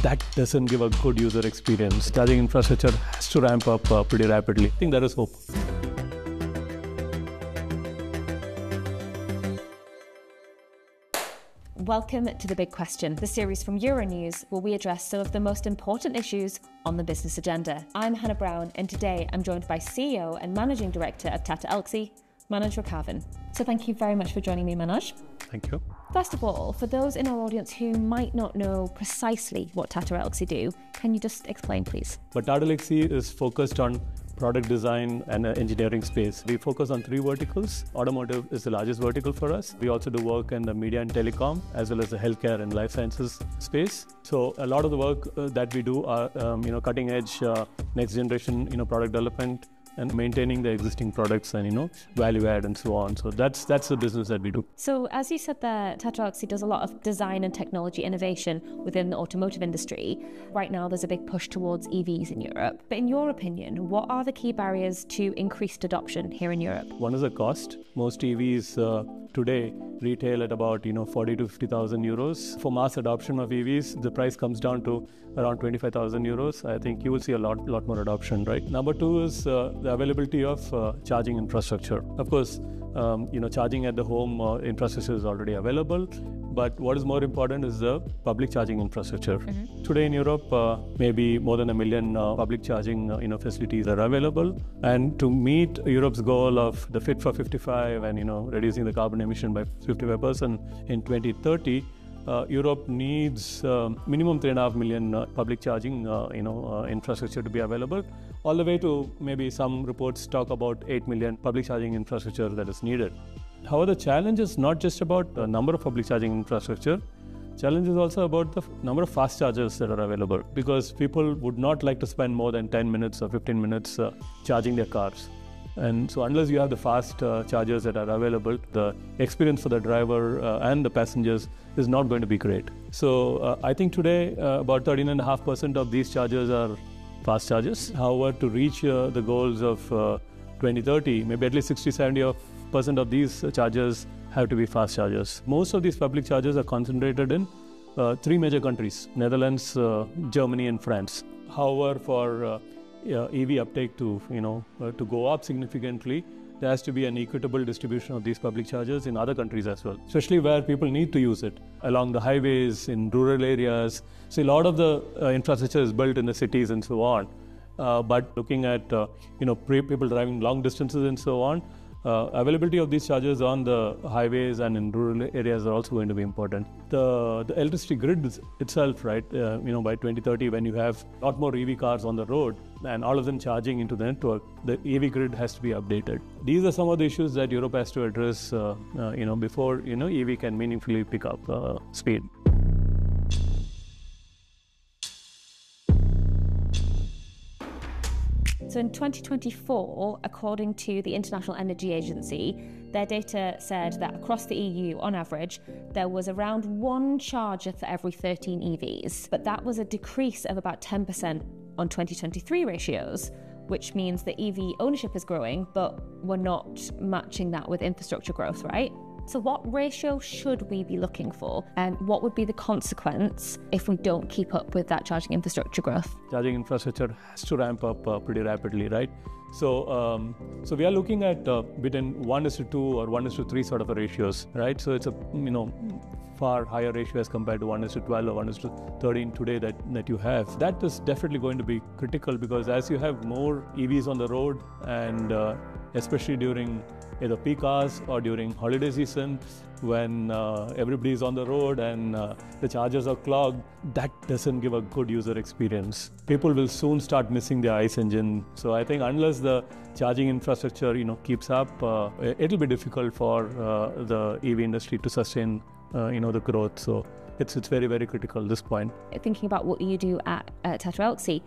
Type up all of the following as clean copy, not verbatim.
that doesn't give a good user experience. Charging infrastructure has to ramp up pretty rapidly. I think there is hope. Welcome to The Big Question, the series from Euronews where we address some of the most important issues on the business agenda. I'm Hannah Brown, and today I'm joined by CEO and Managing Director of Tata Elxsi, Manoj Raghavan. So thank you very much for joining me, Manoj. Thank you. First of all, for those in our audience who might not know precisely what Tata Elxsi do, can you just explain, please? But Tata Elxsi is focused on product design and engineering space. We focus on three verticals. Automotive is the largest vertical for us. We also do work in the media and telecom, as well as the healthcare and life sciences space. So a lot of the work that we do are, cutting edge, next generation, product development and maintaining the existing products and, value add and so on. So that's the business that we do. So as you said there, Tata Elxsi does a lot of design and technology innovation within the automotive industry. Right now, there's a big push towards EVs in Europe. But in your opinion, what are the key barriers to increased adoption here in Europe? One is the cost. Most EVs today retail at about 40 to 50,000 euros. For mass adoption of EVs, the price comes down to around 25,000 euros. I think you will see a lot more adoption, right? Number two is the availability of charging infrastructure. Of course, charging at the home infrastructure is already available. But what is more important is the public charging infrastructure. Today in Europe, maybe more than 1 million public charging facilities are available. And to meet Europe's goal of the Fit for 55 and reducing the carbon emission by 55% in 2030, Europe needs minimum 3.5 million public charging infrastructure to be available, all the way to maybe some reports talk about 8 million public charging infrastructure that is needed. However, the challenge is not just about the number of public charging infrastructure. Challenge is also about the number of fast chargers that are available, because people would not like to spend more than 10 minutes or 15 minutes charging their cars. And so unless you have the fast chargers that are available, the experience for the driver and the passengers is not going to be great. So I think today about 13.5% of these chargers are fast chargers. However, to reach the goals of 2030, maybe at least 60-70% of these chargers have to be fast chargers. Most of these public chargers are concentrated in three major countries: Netherlands, Germany, and France. However, for EV uptake to go up significantly, there has to be an equitable distribution of these public chargers in other countries as well, especially where people need to use it, along the highways, in rural areas. So a lot of the infrastructure is built in the cities and so on. But looking at people driving long distances and so on, availability of these chargers on the highways and in rural areas are also going to be important. The electricity grid itself, right? By 2030, when you have a lot more EV cars on the road and all of them charging into the network, the EV grid has to be updated. These are some of the issues that Europe has to address, before EV can meaningfully pick up speed. So in 2024, according to the International Energy Agency, their data said that across the EU, on average, there was around one charger for every 13 EVs. But that was a decrease of about 10% on 2023 ratios, which means that EV ownership is growing, but we're not matching that with infrastructure growth, right? So what ratio should we be looking for? And what would be the consequence if we don't keep up with that charging infrastructure growth? Charging infrastructure has to ramp up pretty rapidly, right? So we are looking at between 1:2 or 1:3 sort of a ratios, right? So it's a far higher ratio as compared to 1:12 or 1:13 today that you have. That is definitely going to be critical, because as you have more EVs on the road, and especially during either peak hours or during holiday season, when everybody is on the road and the chargers are clogged, that doesn't give a good user experience. People will soon start missing their ICE engine. So I think unless the charging infrastructure keeps up, it'll be difficult for the EV industry to sustain the growth. So it's very, very critical at this point. Thinking about what you do at Tata Elxsi,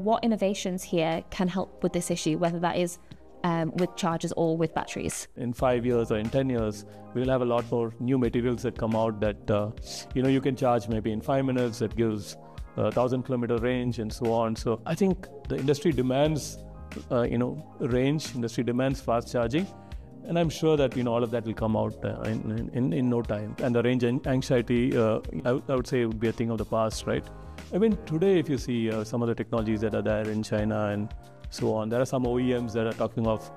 what innovations here can help with this issue, whether that is with chargers or with batteries? In 5 years or in 10 years, we'll have a lot more new materials that come out that, you can charge maybe in 5 minutes, that gives 1,000-kilometer range and so on. So I think the industry demands, range, industry demands fast charging. And I'm sure that, all of that will come out in no time. And the range anxiety, I would say, would be a thing of the past, right? I mean, today, if you see some of the technologies that are there in China and so on, there are some OEMs that are talking of,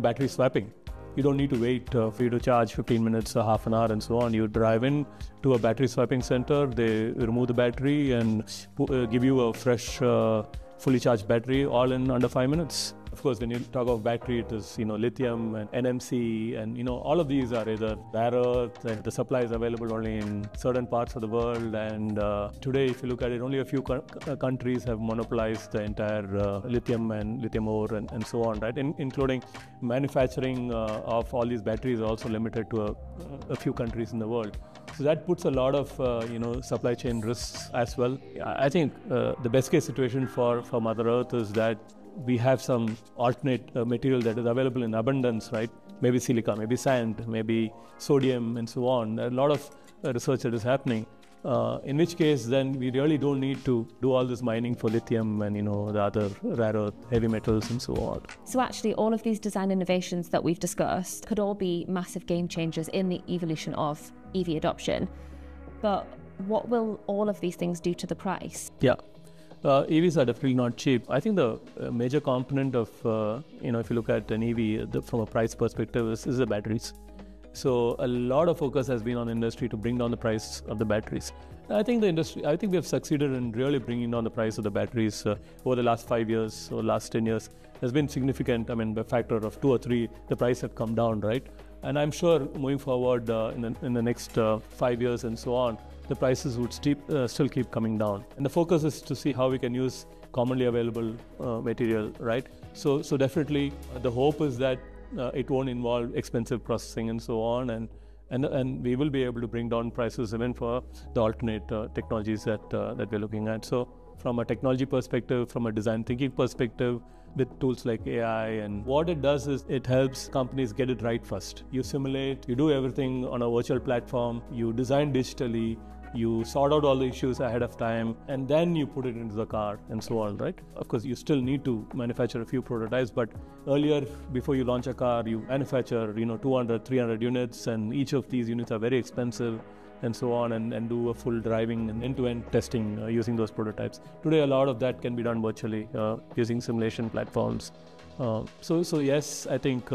battery swapping. You don't need to wait for you to charge 15 minutes or half an hour and so on. You drive in to a battery swapping center, they remove the battery and give you a fresh, fully charged battery all in under 5 minutes. Of course, when you talk of battery, it is, lithium and NMC and, all of these are either rare earth and the supply is available only in certain parts of the world. And today, if you look at it, only a few countries have monopolized the entire lithium and lithium ore and so on, right? Including manufacturing of all these batteries also limited to a few countries in the world. So that puts a lot of, supply chain risks as well. I think the best case situation for Mother Earth is that we have some alternate material that is available in abundance, right? Maybe silica, maybe sand, maybe sodium and so on. There are a lot of research that is happening, in which case then we really don't need to do all this mining for lithium and, the other rare earth, heavy metals and so on. So actually all of these design innovations that we've discussed could all be massive game changers in the evolution of EV adoption. But what will all of these things do to the price? Yeah. EVs are definitely not cheap. I think the major component of, if you look at an EV from a price perspective is the batteries. So a lot of focus has been on the industry to bring down the price of the batteries. I think we have succeeded in really bringing down the price of the batteries over the last 5 years or last 10 years. There's been significant, by a factor of 2 or 3, the price have come down, right? And I'm sure moving forward in the next 5 years and so on, the prices would still keep coming down. And the focus is to see how we can use commonly available material, right? So definitely the hope is that it won't involve expensive processing and so on, and we will be able to bring down prices even for the alternate technologies that we're looking at. So from a technology perspective, from a design thinking perspective, with tools like AI, and what it does is it helps companies get it right first. You simulate, you do everything on a virtual platform, you design digitally, you sort out all the issues ahead of time, and then you put it into the car and so on, right? Of course, you still need to manufacture a few prototypes, but earlier, before you launch a car, you manufacture, 200, 300 units, and each of these units are very expensive and so on, and do a full driving and end-to-end testing using those prototypes. Today, a lot of that can be done virtually using simulation platforms. So yes, I think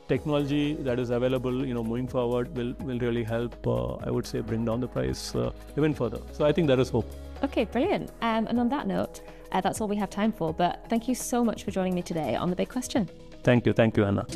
technology that is available, moving forward will really help, I would say, bring down the price even further. So I think there is hope. Okay, brilliant. And on that note, that's all we have time for. But thank you so much for joining me today on The Big Question. Thank you, Anna.